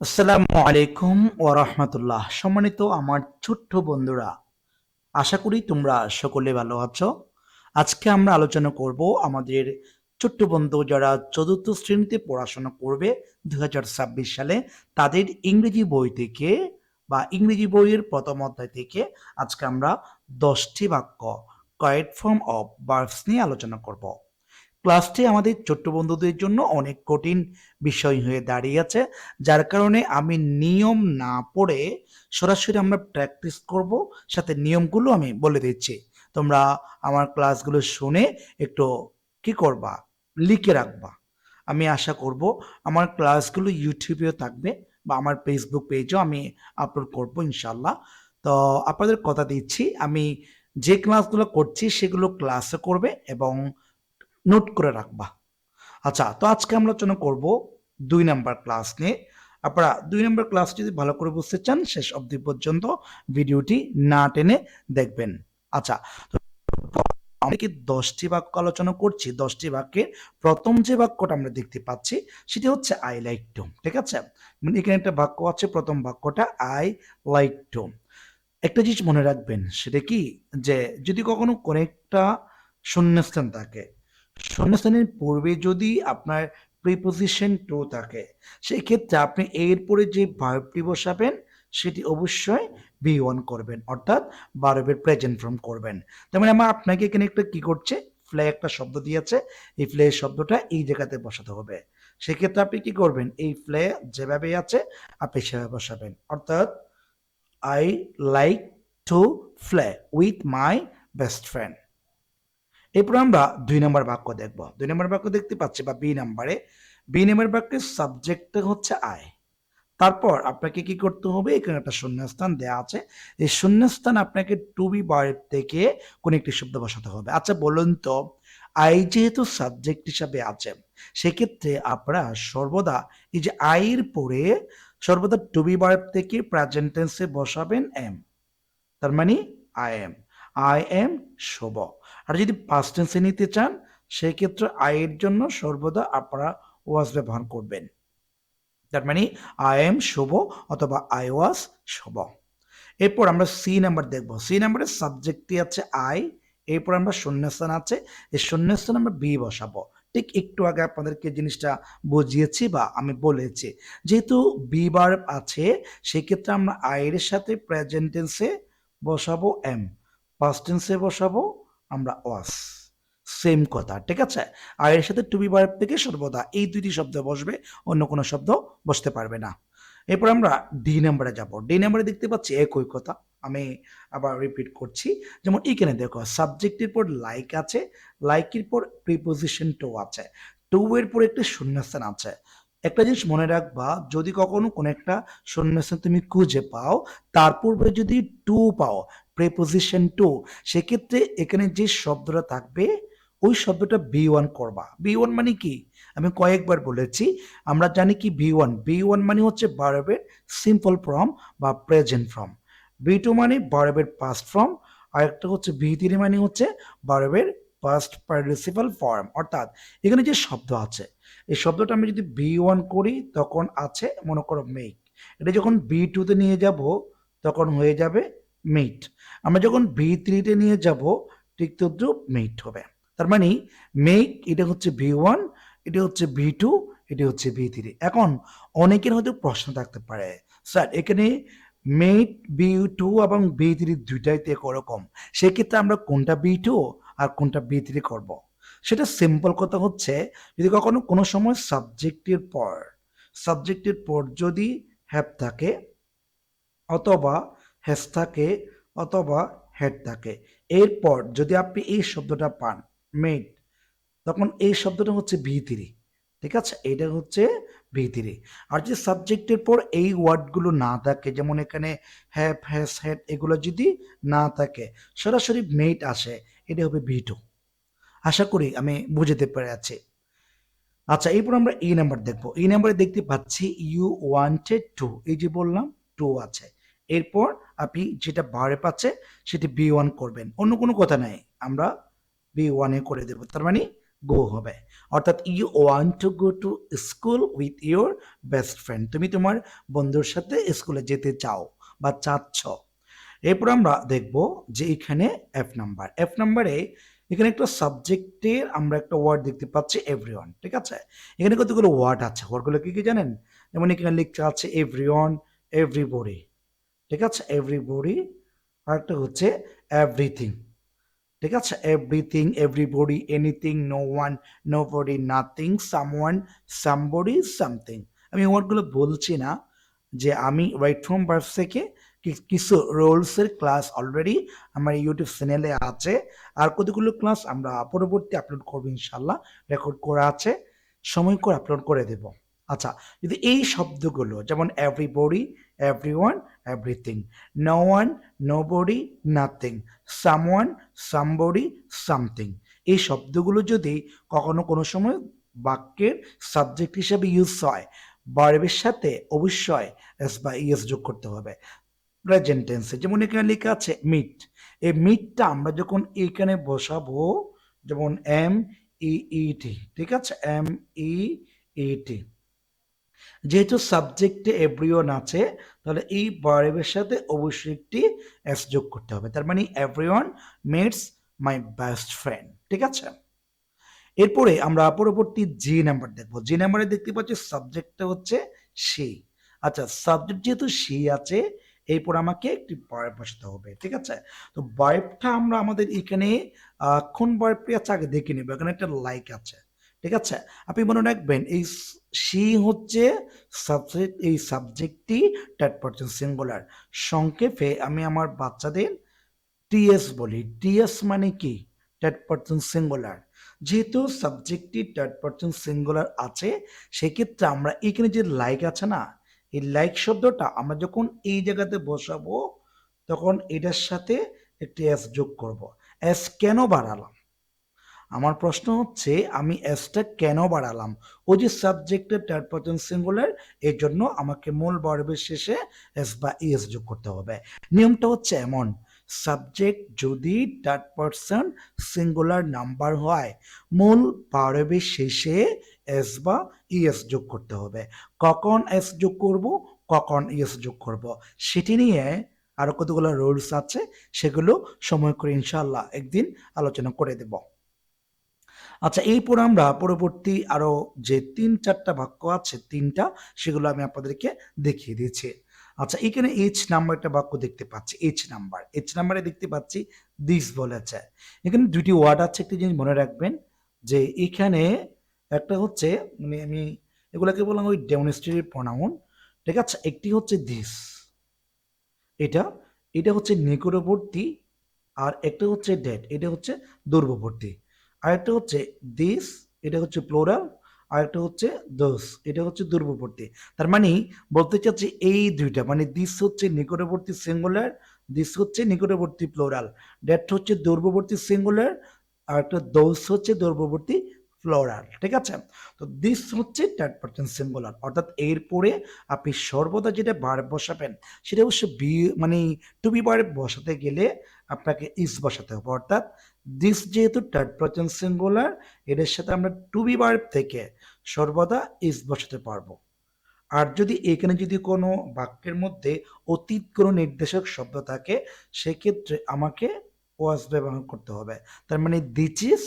আসসালামু আলাইকুম ওয়া রাহমাতুল্লাহ। সম্মানিত আমার ছোট্ট বন্ধুরা, আশা করি তোমরা সকলে ভালো আছো। আজকে আমরা আলোচনা করব আমাদের ছোট্ট বন্ধু যারা চতুর্থ শ্রেণীতে পড়াশোনা করবে 2026 সালে তাদের ইংরেজি বই থেকে বা ইংরেজি বইয়ের প্রথম অধ্যায় থেকে আজকে আমরা 10টি বাক্য করেক্ট ফর্ম অফ ভার্বস নিয়ে আলোচনা করব। ক্লাসটি আমাদের ছোট্ট বন্ধুদের জন্য অনেক কঠিন বিষয় হয়ে দাঁড়িয়েছে, যার কারণে আমি নিয়ম না পড়ে সরাসরি আমরা প্র্যাকটিস করব, সাথে নিয়মগুলো আমি বলে দিচ্ছি। তোমরা আমার ক্লাসগুলো শুনে একটু কি করবা, লিখে রাখবা। আমি আশা করব আমার ক্লাসগুলো ইউটিউবেও থাকবে বা আমার ফেসবুক পেজেও আমি আপলোড করব ইনশাল্লাহ। তো আপনাদের কথা দিচ্ছি, আমি যে ক্লাসগুলো করছি সেগুলো ক্লাসে করবে এবং নোট করে রাখবা। আচ্ছা, তো আজকে আমরা আলোচনা করব 2 নাম্বার ক্লাস নিয়ে। আপনারা 2 নাম্বার ক্লাস যদি ভালো করে বুঝতে চান শেষ অবধি পর্যন্ত ভিডিওটি না টেনে দেখবেন। আচ্ছা, তো আমরা কি 10টি বাক্য আলোচনা করছি। 10টি বাক্যের প্রথম যে বাক্যটা আমরা দেখতে পাচ্ছি সেটি হচ্ছে আই লাইক টু। ঠিক আছে, মানে এখানে একটা বাক্য আছে, প্রথম বাক্যটা আই লাইক টু। একটা জিনিস মনে রাখবেন, সেটা কি, যে যদি কখনো কোনো একটা শূন্যস্থান থাকে, শূন্যস্থানের পূর্বে যদি আপনার প্রিপোজিশন টু থাকে, সেই ক্ষেত্রে আপনি এরপরে যে ভার্বটি বসাবেন সেটি অবশ্যই বি ওয়ান করবেন, অর্থাৎ ভার্বের প্রেজেন্ট ফর্ম করবেন। তার মানে আমার আপনাকে এখানে একটা কি করছে, ফ্লে একটা শব্দ দিয়েছে, এই ফ্লে শব্দটা এই জায়গাতে বসাতে হবে। সেক্ষেত্রে আপনি কি করবেন, এই ফ্লে যেভাবে আছে আপনি সেভাবে বসাবেন, অর্থাৎ I like to play with my best friend. এরপর আমরা 2 নম্বর বাক্য দেখব। 2 নম্বর বাক্য দেখতে পাচ্ছি বা বি নম্বর বাক্যের সাবজেক্টটা হচ্ছে আই। তারপর আপনাকে কি করতে হবে, এখানে একটা শূন্যস্থান দেওয়া আছে, এই শূন্যস্থান আপনাকে টু বি ভার্ব থেকে কোন একটি শব্দ বসাতে হবে। আচ্ছা বলুন তো, আই যেহেতু সাবজেক্ট হিসাবে আছে, সেক্ষেত্রে আপনারা সর্বদা এই যে আইয়ের পরে সর্বদা টু বি ভার্ব থেকে প্রেজেন্ট টেন্সে বসাবেন এম। তার মানে আই এম শুভ। আর যদি পাস্ট টেন্সে নিতে চান সেক্ষেত্রে আই এর জন্য সর্বদা আপনারা ওয়াজ ব্যবহার করবেন। তার মানে আই এম শুভ অথবা আই ওয়াজ শুভ। এরপর আমরা সি নাম্বার দেখব। সি নাম্বারের সাবজেক্টটি আছে আই, এরপর আমরা শূন্যস্থান আছে, এই শূন্যস্থান আমরা বি বসাবো। ঠিক একটু আগে আপনাদেরকে জিনিসটা বুঝিয়েছি বা আমি বলেছি, যেহেতু বি ভার্ব আছে সেক্ষেত্রে আমরা আই এর সাথে প্রেজেন্ট টেন্সে বসাবো এম, পাস্ট টেন্সে বসাবো আমরা ওয়াস। সেম কথা, ঠিক আছে। আর এর সাথে টু বি ভার্ব থেকে সর্বদা এই দুইটি শব্দ বসবে, অন্য কোনো শব্দ বসতে পারবে না। এরপর আমরা ডি নাম্বারে যাব। ডি নাম্বারে দেখতে পাচ্ছি একই কথা, আমি আবার রিপিট করছি। যেমন এখানে দেখো সাবজেক্টের পর লাইক আছে, লাইকের পর প্রিপোজিশন টু আছে, টু এর পর একটা শূন্যস্থান আছে। একটা জিনিস মনে রাখবা, যদি কখনো কোনো একটা শূন্যস্থান তুমি খুঁজে পাও, তার পূর্বে যদি টু পাও, প্রিপোজিশন টু, সেক্ষেত্রে এখানে যে শব্দটা থাকবে ওই শব্দটা বি ওয়ান করবা। বি ওয়ান মানে কি, আমি কয়েকবার বলেছি, আমরা জানি কি বি ওয়ান মানে হচ্ছে ভার্বের সিম্পল ফর্ম বা প্রেজেন্ট ফর্ম, বি টু মানে ভার্বের পাস্ট ফর্ম, আর একটা হচ্ছে বি থ্রি মানে হচ্ছে ভার্বের পাস্ট পার্টিসিপাল ফর্ম। অর্থাৎ এখানে যে শব্দ আছে এই শব্দটা আমি যদি বি ওয়ান করি তখন আছে মনে করো মেক, এটা যখন বি টুতে নিয়ে যাব তখন হয়ে যাবে মেট, আমরা যখন বি থ্রিতে নিয়ে যাব ঠিক তদ্রুপ মেট হবে। তার মানে মেক এটা হচ্ছে বি ওয়ান, এটা হচ্ছে বি টু, এটা হচ্ছে বি থ্রি। এখন অনেকের হয়তো প্রশ্ন থাকতে পারে, স্যার এখানে মেক বি টু এবং বি থ্রি দুইটাইতে একরকম, সেক্ষেত্রে আমরা কোনটা বি টু আর কোনটা বি থ্রি করবো? সেটা সিম্পল কথা হচ্ছে, যদি কখনো কোনো সময় সাবজেক্টের পর যদি হ্যাভ থাকে অথবা হ্যাজ থাকে অথবা হেড থাকে, এরপর যদি আপনি এই শব্দটা পান মেড, তখন এই শব্দটা হচ্ছে ভি থ্রি। ঠিক আছে, এটা হচ্ছে ভি থ্রি। আর যে সাবজেক্টের পর এই ওয়ার্ডগুলো না থাকে, যেমন এখানে হ্যাভ হ্যাজ হ্যাড, এগুলো যদি না থাকে সরাসরি মেড আসে, এটা হবে ভি টু। আশা করি আমি বুঝতে পেরেছি। আচ্ছা, এরপর আমরা এই নাম্বার দেখবো। এই নাম্বারে দেখতে পাচ্ছি ইউ ওয়ান্টেড টু, এই যে বললাম টু আছে, এরপর আপনি যেটা ভার্ব আছে সেটি বি ওয়ান করবেন, অন্য কোনো কথা নাই, আমরা বি ওয়ানে করে দেব, তার মানে গো হবে। অর্থাৎ you want to go to school with your best friend, তুমি তোমার বন্ধুর সাথে স্কুলে যেতে চাও বা চাচ্ছ। এরপর আমরা দেখব যে এখানে এফ নাম্বারে এখানে একটা সাবজেক্টের আমরা একটা ওয়ার্ড দেখতে পাচ্ছি এভরিওয়ান, ঠিক আছে। এখানে কতগুলো ওয়ার্ড আছে, ওয়ার্ডগুলো কি কি জানেন? যেমন এখানে লিখতে আছে এভরিওয়ান, এভরিবডি, ঠিক আছে, এভরিবডি। আর একটা হচ্ছে এভরিথিং, ঠিক আছে, everything, everybody, anything, no one, nobody, nothing, someone, somebody, something. আমি ওয়ার্ডগুলো বলছি না, যে আমি রাইট ফ্রম ভার্বস থেকে কিছু রোলসের ক্লাস অলরেডি আমার ইউটিউব চ্যানেলে আছে, আর কতগুলো ক্লাস আমরা পরবর্তী আপলোড করবো ইনশাল্লাহ, রেকর্ড করা আছে, সময় করে আপলোড করে দেব। আচ্ছা, যদি এই শব্দগুলো যেমন everybody, everyone, everything, no one, nobody, nothing, someone, somebody, something, এই শব্দগুলো যদি কখনো কোনো সময় বাক্যের সাবজেক্ট হিসেবে ইউজ হয়, ভার্বের সাথে অবশ্যই এস বা ইএস যোগ করতে হবে প্রেজেন্ট টেন্সে। যেমন এখানে লেখা আছে মিট, এই মিটটা আমরা যখন এখানে বসাবো, যেমন এম ই টি, ঠিক আছে, এম ই টি, যেহেতু সাবজেক্টে এভরিওয়ান আছে, তাহলে এই ভার্বের সাথে অবশ্যই একটি এস যোগ করতে হবে। তার মানে everyone meets my best friend, ঠিক আছে। এরপরে আমরা পরবর্তী জি নাম্বার দেখবো। জি নাম্বারে দেখতে পাচ্ছি সাবজেক্টটা হচ্ছে সি। আচ্ছা, সাবজেক্ট যেহেতু সি আছে, এরপর আমাকে একটি ভার্ব বসাতে হবে, ঠিক আছে। তো ভার্বটা আমরা আমাদের এখানে কোন ভার্বটি আছে আগে দেখে নেব। এখানে একটা লাইক আছে, ঠিক আছে। আপনি মনে রাখবেন এই সি হচ্ছে সাবজেক্ট, এই সাবজেক্টটি থার্ড পারসন সিঙ্গুলার। সংক্ষেপে আমি আমার বাচ্চাদের টিএস বলি। টিএস মানে কি? Third person singular. যেহেতু সাবজেক্টটি থার্ড পারসন সিঙ্গুলার আছে, সেক্ষেত্রে আমরা এখানে যে লাইক আছে না, এই লাইক শব্দটা আমরা যখন এই জায়গাতে বসাবো, তখন এটার সাথে একটি এস যোগ করব। এস কেন বাড়ালাম? আমার প্রশ্ন হচ্ছে আমি এসটা কেন বাড়ালাম? ওই যে সাবজেক্টের থার্ড পারসন সিঙ্গুলার, এর জন্য আমাকে মূল ভার্বের শেষে এস বা ইএস যোগ করতে হবে। নিয়মটা হচ্ছে এমন, সাবজেক্ট যদি থার্ড পারসন সিঙ্গুলার নাম্বার হয়, মূল ভার্বের শেষে এস বা ইএস যোগ করতে হবে। কখন এস যোগ করব, কখন ইএস যোগ করব, সেটি নিয়ে আরো কতগুলো রুলস আছে, সেগুলো সময় করে ইনশাআল্লাহ একদিন আলোচনা করে দেব। আচ্ছা, এরপর আমরা পরবর্তী আরো যে 3-4টা বাক্য আছে, তিনটা, সেগুলো আমি আপনাদেরকে দেখিয়ে দিচ্ছি। আচ্ছা, এখানে এইচ নাম্বার একটা বাক্য দেখতে পাচ্ছি। এইচ নাম্বারে দেখতে পাচ্ছি দিস বলেছে। এখানে দুটি ওয়ার্ড আছে, একটি জিনিস মনে রাখবেন, যে এখানে একটা হচ্ছে, মানে আমি এগুলাকে বললাম ওই ডেমনস্ট্রেটিভ প্রোনাউন, ঠিক আছে। একটি হচ্ছে দিস, এটা এটা হচ্ছে নিকটবর্তী, আর একটা হচ্ছে ডেট, এটা হচ্ছে দূরবর্তী। আরেকটা হচ্ছে দিস, এটা হচ্ছে প্লোরাল, আর একটা হচ্ছে দোস, এটা হচ্ছে দূরবর্তী। তার মানে বলতে চাচ্ছি এই দুইটা, মানে দিস হচ্ছে নিকটবর্তী সিঙ্গুলার, দিস হচ্ছে নিকটবর্তী প্লোরাল, ডেট হচ্ছে দূরবর্তী সিঙ্গুলার, আর একটা দোস হচ্ছে দূরবর্তী প্লোরাল, ঠিক আছে। তো দিস হচ্ছে থার্ড পারসন সিঙ্গুলার, অর্থাৎ এরপরে আপনি সর্বদা যেটা ভার্ব বসাবেন, সেটা অবশ্য বি, মানে টু বি ভার্ব বসাতে গেলে আপনাকে ইস বসাতে হবে। অর্থাৎ দিস যেহেতু থার্ড পারসন সিঙ্গুলার, এদের সাথে আমরা টু বি ভার্ব থেকে সর্বদা ইস বসাতে পারবো। আর যদি এখানে যদি কোনো বাক্যের মধ্যে অতীত কোনো নির্দেশক শব্দ থাকে, সেক্ষেত্রে আমাকে ওয়াজ ব্যবহার করতে হবে। তার মানে দিস ইজ,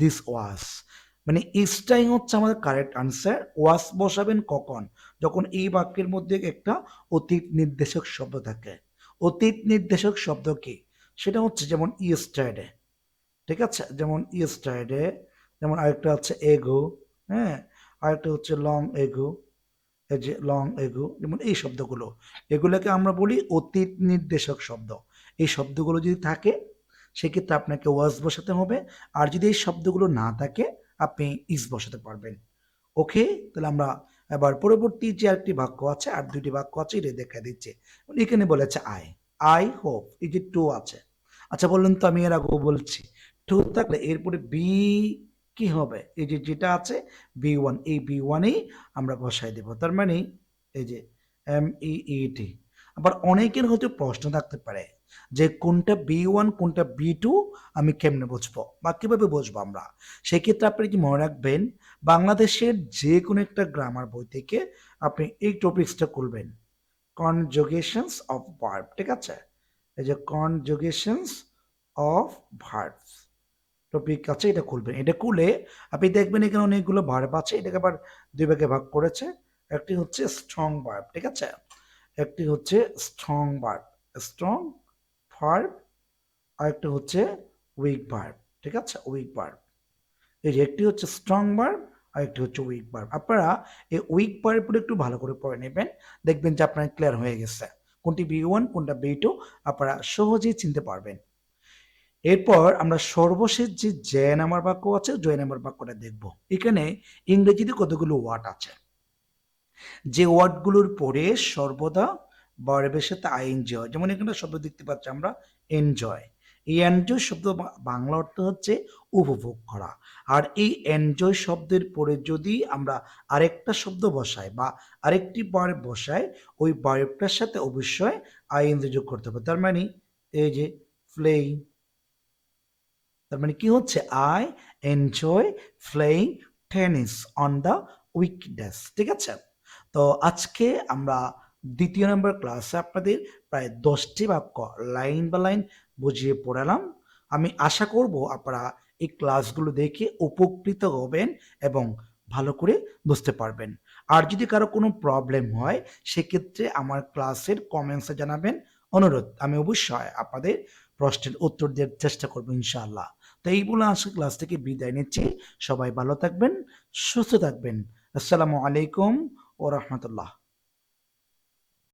দিস ওয়াজ, মানে ইসটাই হচ্ছে আমাদের কারেক্ট আনসার। ওয়াজ বসাবেন কখন? যখন এই বাক্যের মধ্যে একটা অতীত নির্দেশক শব্দ থাকে। অতীত নির্দেশক শব্দ কি? সেটা হচ্ছে যেমন ইয়েস্টারডে, ঠিক আছে, যেমন ইয়েস্টারডে, যেমন আরেকটা হচ্ছে এগো, হ্যাঁ, আরেকটা হচ্ছে লং এগো, এই যে লং এগো, যেমন এই শব্দগুলো, এগুলোকে আমরা বলি অতীত নির্দেশক শব্দ। এই শব্দগুলো যদি থাকে, সেক্ষেত্রে আপনাকে ওয়াজ বসাতে হবে। আর যদি এই শব্দগুলো না থাকে, আপনি ইস বসাতে পারবেন। ওকে, তাহলে আমরা এবার পরবর্তী যে আরেকটি বাক্য আছে, আর দুইটি বাক্য আছে, এটা দেখা দিচ্ছে। এখানে বলেছে আই হোপ, এই যে টু আছে। আচ্ছা, বললেন তো আমি এর আগেও বলছি, টু থাকলে এরপরে বি কি হবে? এই যে যেটা আছে বি ওয়ান, এই বি ওয়ানেই আমরা বসাই দেব। তার মানে এই যে এম ই টি। আবার অনেকের হয়তো প্রশ্ন থাকতে পারে যে কোনটা B1 কোনটা B2 আমি কেমনে বুঝবো বা কিভাবে বুঝবো আমরা। সেক্ষেত্রে আপনি কি মনে রাখবেন, বাংলাদেশের যে কোনো একটা গ্রামার বই থেকে আপনি এই টপিক্সটা খুলবেন, কনজুগেশনস অফ ভার্ব, ঠিক আছে? এই যে কনজুগেশনস অফ ভার্বস টপিক আছে, এটা খুলবেন। এটা খুলে আপনি দেখবেন এখানে অনেকগুলো ভার্ব আছে, এটাকে আবার দুই ভাগে ভাগ করেছে। একটি হচ্ছে স্ট্রং ভার্ব, ঠিক আছে? একটি হচ্ছে স্ট্রং ভার্ব, স্ট্রং ভার্ব, আর একটা হচ্ছে উইক ভার্ব, ঠিক আছে? Week verb. এই যে একটি হচ্ছে স্ট্রং ভার্ব আর একটি হচ্ছে উইক ভার্ব। আপনারা এই উইক ভার্বগুলো একটু ভালো করে পড়ে নেবেন, দেখবেন যে আপনার ক্লিয়ার হয়ে গেছে কোনটি B1 কোনটা B2 আপনারা সহজেই চিনতে পারবেন। এরপর আমরা সর্বশেষ যে জয় নাম্বার বাক্য আছে, জয় নাম্বার বাক্যটা দেখব। এখানে ইংরেজিতে কতগুলো ওয়ার্ড আছে, যে ওয়ার্ডগুলোর পরে সর্বদা ভার্বের সাথে আইএনজি হয়। যেমন এখানে শব্দ দেখতে পাচ্ছি আমরা এনজয়। এই এনজয় শব্দ বাংলা অর্থ হচ্ছে উপভোগ করা। আর এই এনজয় শব্দের পরে যদি আমরা আরেকটা শব্দ বসাই বা আরেকটি ভার্ব বসাই, ওই ভার্বটার সাথে অবশ্যই আইএনজি যোগ করতে হবে। তার মানে এই যে প্লেইং, তার মানে কি হচ্ছে, I enjoy playing tennis on the weekdays, ঠিক আছে? তো আজকে আমরা দ্বিতীয় নম্বর ক্লাসে আপনাদের প্রায় 10টি বাক্য লাইন বা লাইন বুঝিয়ে পড়ালাম। আমি আশা করব আপনারা এই ক্লাসগুলো দেখে উপকৃত হবেন এবং ভালো করে বুঝতে পারবেন। আর যদি কারো কোনো প্রবলেম হয় সেক্ষেত্রে আমার ক্লাসের কমেন্টসে জানাবেন। অনুরোধ, আমি অবশ্যই আপনাদের প্রশ্নের উত্তর দেওয়ার চেষ্টা করবো ইনশাআল্লাহ। তো এই বলে আজকে ক্লাস থেকে বিদায় নিচ্ছি। সবাই ভালো থাকবেন, সুস্থ থাকবেন। আসসালামু আলাইকুম ও রহমতুল্লাহ।